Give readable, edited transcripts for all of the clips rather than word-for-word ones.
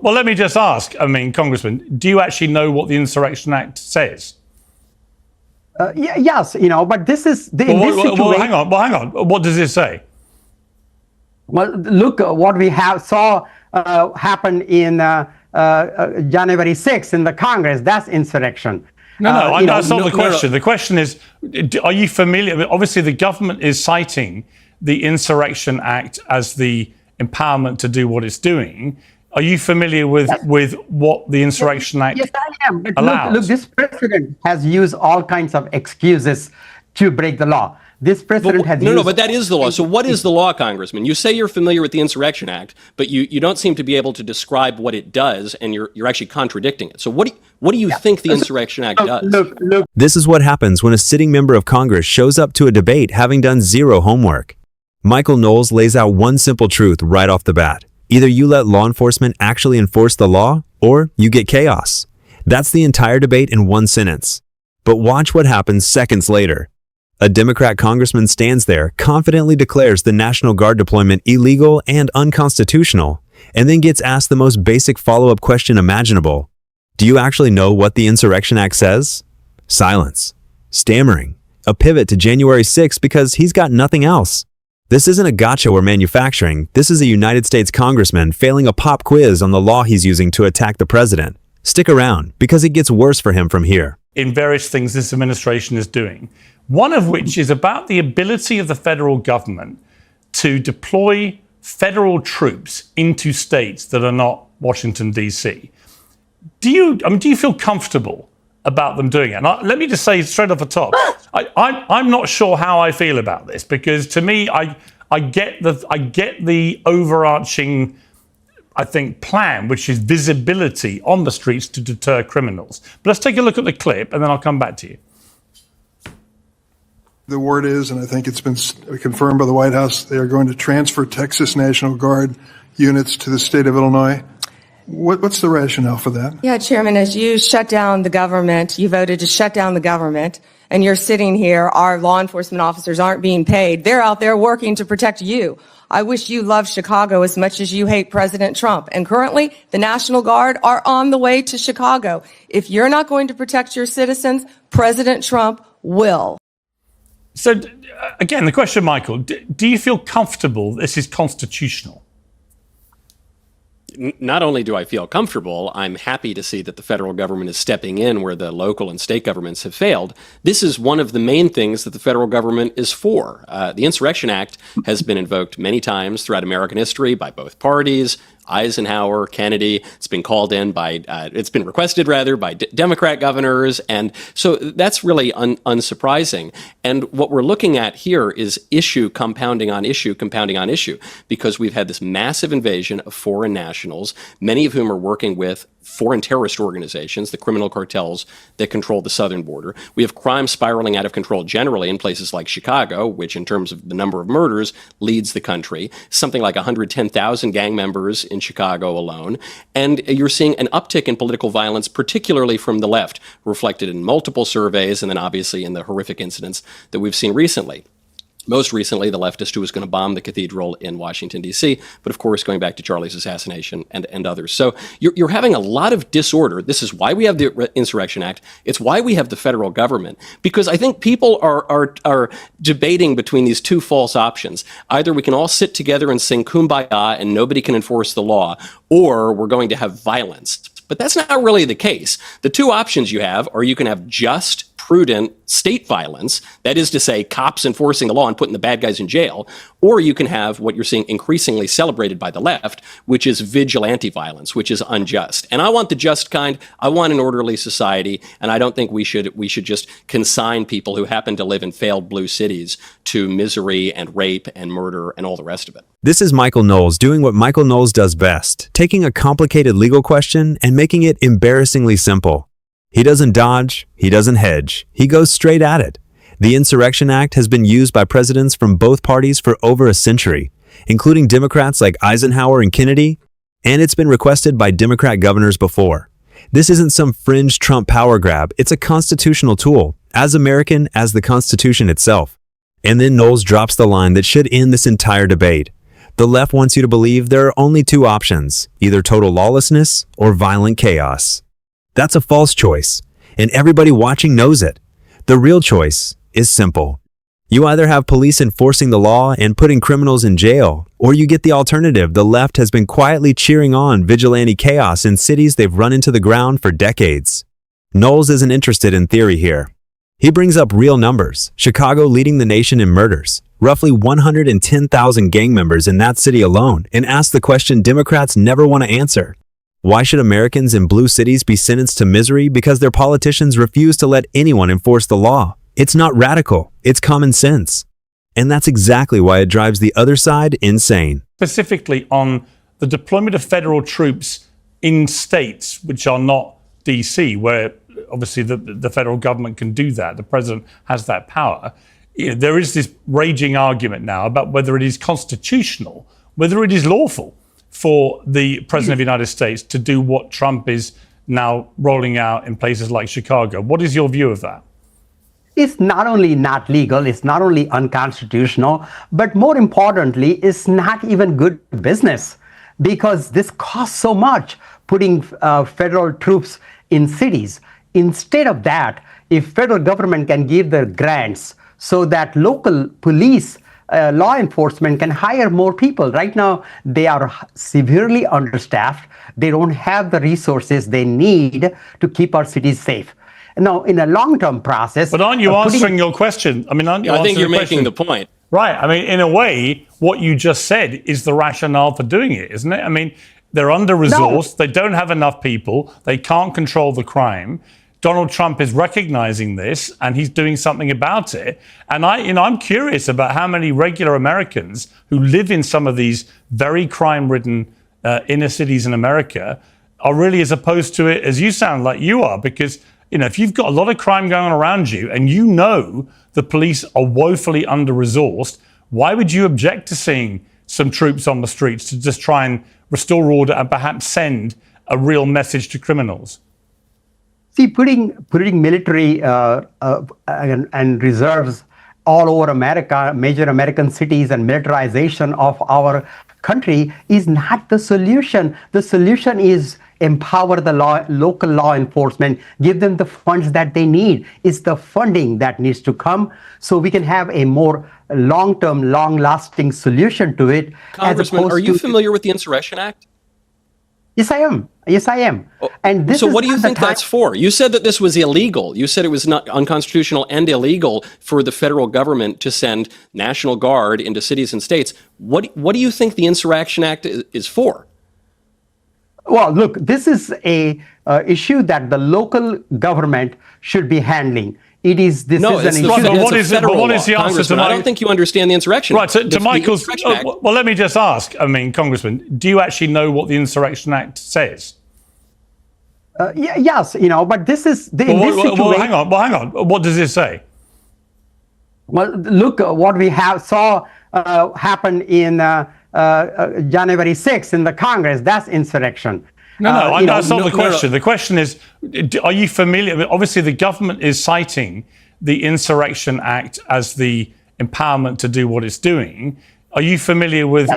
Well, let me just ask, Congressman, do you actually know what the Insurrection Act says? Yes, but this is the hang on. What does it say? Well, look what we saw happen in January 6th in the Congress. That's insurrection. That's not the question. The question is, are you familiar? Obviously, the government is citing the Insurrection Act as the empowerment to do what it's doing. Are you familiar with what the Insurrection Act allows? Yes, I am. But look, this president has used all kinds of excuses to break the law. This president has used... No, but that is the law. So what is the law, Congressman? You say you're familiar with the Insurrection Act, but you don't seem to be able to describe what it does, and you're actually contradicting it. So what do you think the Insurrection Act does? Look. This is what happens when a sitting member of Congress shows up to a debate having done zero homework. Michael Knowles lays out one simple truth right off the bat. Either you let law enforcement actually enforce the law, or you get chaos. That's the entire debate in one sentence. But watch what happens seconds later. A Democrat congressman stands there, confidently declares the National Guard deployment illegal and unconstitutional, and then gets asked the most basic follow-up question imaginable. Do you actually know what the Insurrection Act says? Silence. Stammering. A pivot to January 6th because he's got nothing else. This isn't a gotcha or manufacturing. This is a United States congressman failing a pop quiz on the law he's using to attack the president. Stick around, because it gets worse for him from here. In various things this administration is doing, one of which is about the ability of the federal government to deploy federal troops into states that are not Washington, D.C. Do you feel comfortable about them doing it? And let me just say straight off the top, I'm not sure how I feel about this, because to me, I get the overarching, I think, plan, which is visibility on the streets to deter criminals. But let's take a look at the clip, and then I'll come back to you. The word is, and I think it's been confirmed by the White House, they are going to transfer Texas National Guard units to the state of Illinois. What's the rationale for that? Yeah, Chairman, as you shut down the government, you voted to shut down the government, and you're sitting here, our law enforcement officers aren't being paid. They're out there working to protect you. I wish you loved Chicago as much as you hate President Trump. And currently, the National Guard are on the way to Chicago. If you're not going to protect your citizens, President Trump will. So, again, the question, Michael, do you feel comfortable this is constitutional? Not only do I feel comfortable, I'm happy to see that the federal government is stepping in where the local and state governments have failed. This is one of the main things that the federal government is for. The Insurrection Act has been invoked many times throughout American history by both parties. Eisenhower, Kennedy, it's been called in by, it's been requested rather by Democrat governors. And so that's really unsurprising. And what we're looking at here is issue compounding on issue, because we've had this massive invasion of foreign nationals, many of whom are working with foreign terrorist organizations, the criminal cartels that control the southern border. We have crime spiraling out of control generally in places like Chicago, which in terms of the number of murders leads the country, something like 110,000 gang members in Chicago alone. And you're seeing an uptick in political violence, particularly from the left, reflected in multiple surveys and then obviously in the horrific incidents that we've seen recently. Most recently, the leftist who was going to bomb the cathedral in Washington, D.C., but of course, going back to Charlie's assassination and others. So you're having a lot of disorder. This is why we have the Insurrection Act. It's why we have the federal government, because I think people are debating between these two false options. Either we can all sit together and sing Kumbaya and nobody can enforce the law, or we're going to have violence. But that's not really the case. The two options you have are you can have just, prudent state violence, that is to say, cops enforcing the law and putting the bad guys in jail, or you can have what you're seeing increasingly celebrated by the left, which is vigilante violence, which is unjust. And I want the just kind. I want an orderly society, and I don't think we should just consign people who happen to live in failed blue cities to misery and rape and murder and all the rest of it. This is Michael Knowles doing what Michael Knowles does best, taking a complicated legal question and making it embarrassingly simple. He doesn't dodge, he doesn't hedge, he goes straight at it. The Insurrection Act has been used by presidents from both parties for over a century, including Democrats like Eisenhower and Kennedy, and it's been requested by Democrat governors before. This isn't some fringe Trump power grab, it's a constitutional tool, as American as the Constitution itself. And then Knowles drops the line that should end this entire debate. The left wants you to believe there are only two options, either total lawlessness or violent chaos. That's a false choice, and everybody watching knows it. The real choice is simple. You either have police enforcing the law and putting criminals in jail, or you get the alternative. The left has been quietly cheering on vigilante chaos in cities they've run into the ground for decades. Knowles isn't interested in theory here. He brings up real numbers. Chicago leading the nation in murders, roughly 110,000 gang members in that city alone, and asks the question Democrats never want to answer. Why should Americans in blue cities be sentenced to misery because their politicians refuse to let anyone enforce the law? It's not radical, it's common sense. And that's exactly why it drives the other side insane. Specifically on the deployment of federal troops in states which are not DC, where obviously the federal government can do that. The president has that power. There is this raging argument now about whether it is constitutional, whether it is lawful for the president of the United States to do what Trump is now rolling out in places like Chicago. What is your view of that? It's not only not legal, it's not only unconstitutional, but more importantly, it's not even good business, because this costs so much, putting federal troops in cities. Instead of that, if federal government can give the grants so that local police, law enforcement can hire more people. Right now, they are severely understaffed. They don't have the resources they need to keep our cities safe. Now, in a long-term process... But aren't you answering your question? I mean, aren't you I think answering you're the question? making the point. Right. I mean, in a way, what you just said is the rationale for doing it, isn't it? I mean, they're under-resourced. No. They don't have enough people. They can't control the crime. Donald Trump is recognizing this, and he's doing something about it. And I'm curious about how many regular Americans who live in some of these very crime-ridden inner cities in America are really as opposed to it as you sound like you are, because if you've got a lot of crime going on around you and you know the police are woefully under-resourced, why would you object to seeing some troops on the streets to just try and restore order and perhaps send a real message to criminals? See, putting military and reserves all over America, major American cities, and militarization of our country is not the solution. The solution is empower the local law enforcement, give them the funds that they need. It's the funding that needs to come so we can have a more long-term, long-lasting solution to it. Congressman, are you familiar with the Insurrection Act? Yes, I am. Yes, I am. And this so what do you think that's for? You said that this was illegal. You said it was not unconstitutional and illegal for the federal government to send National Guard into cities and states. What do you think the Insurrection Act is for? Well, look, this is a issue that the local government should be handling. What is the answer to my... I don't think you understand the insurrection. Right, so to Michael's... well, let me just ask, Congressman, do you actually know what the Insurrection Act says? Yes, but this is... hang on. What does it say? Well, look, what we saw happen in January 6th in the Congress, that's insurrection. No, that's not the question. The question is, are you familiar? Obviously, the government is citing the Insurrection Act as the empowerment to do what it's doing. Are you familiar with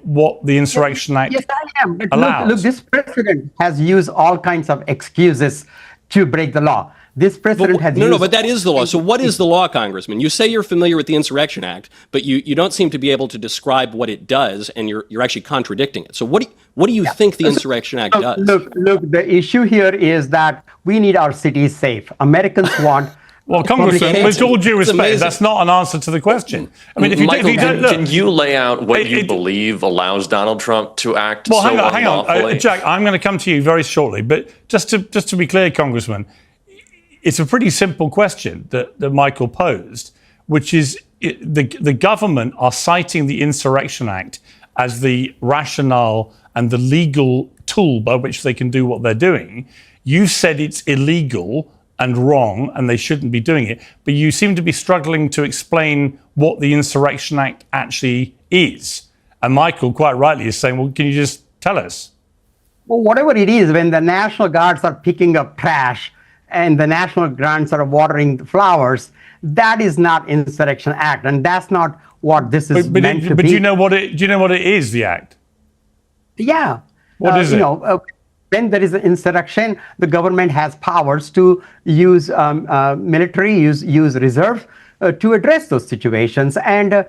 what the Insurrection Act allows? Yes, I am. But look, this president has used all kinds of excuses to break the law. This president has used... No, but that is the law. So what is the law, Congressman? You say you're familiar with the Insurrection Act, but you don't seem to be able to describe what it does, and you're actually contradicting it. So what do you think the Insurrection Act does? Look, the issue here is that we need our cities safe. Americans want... Well, Congressman, with all due respect, that's not an answer to the question. I mean, can you lay out what you believe allows Donald Trump to act so unlawfully? Hang on. Jack, I'm going to come to you very shortly. But just to be clear, Congressman, it's a pretty simple question that Michael posed, which is the government are citing the Insurrection Act as the rationale and the legal tool by which they can do what they're doing. You said it's illegal and wrong and they shouldn't be doing it, but you seem to be struggling to explain what the Insurrection Act actually is. And Michael, quite rightly, is saying, well, can you just tell us? Well, whatever it is, when the National Guards are picking up trash and the National Guards are watering the flowers, that is not Insurrection Act, and that's not what this is meant to be. But do you know what it is, the act? Yeah. What is it? When there is an insurrection, the government has powers to use military, use reserve to address those situations. And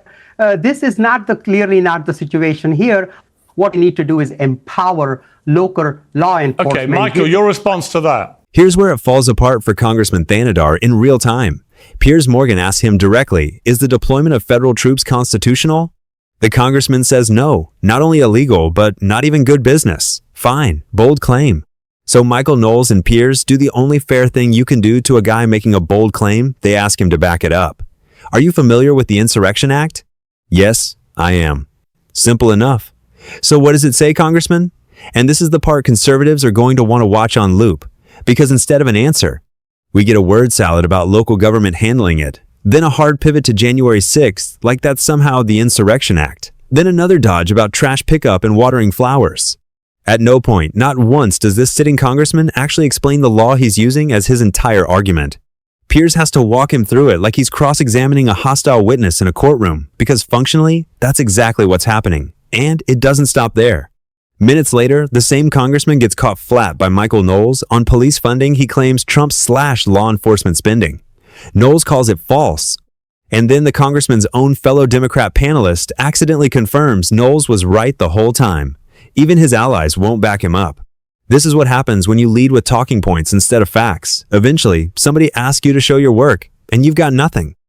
this is clearly not the situation here. What we need to do is empower local law enforcement. Okay, Michael, your response to that. Here's where it falls apart for Congressman Thanedar in real time. Piers Morgan asks him directly, is the deployment of federal troops constitutional? The congressman says no, not only illegal, but not even good business. Fine, bold claim. So Michael Knowles and Piers do the only fair thing you can do to a guy making a bold claim. They ask him to back it up. Are you familiar with the Insurrection Act? Yes, I am. Simple enough. So what does it say, Congressman? And this is the part conservatives are going to want to watch on loop, because instead of an answer, we get a word salad about local government handling it, then a hard pivot to January 6th, like that's somehow the Insurrection Act, then another dodge about trash pickup and watering flowers. At no point, not once, does this sitting congressman actually explain the law he's using as his entire argument. Piers has to walk him through it like he's cross-examining a hostile witness in a courtroom, because functionally, that's exactly what's happening. And it doesn't stop there. Minutes later, the same congressman gets caught flat by Michael Knowles on police funding he claims Trump slashed law enforcement spending. Knowles calls it false. And then the congressman's own fellow Democrat panelist accidentally confirms Knowles was right the whole time. Even his allies won't back him up. This is what happens when you lead with talking points instead of facts. Eventually, somebody asks you to show your work, and you've got nothing.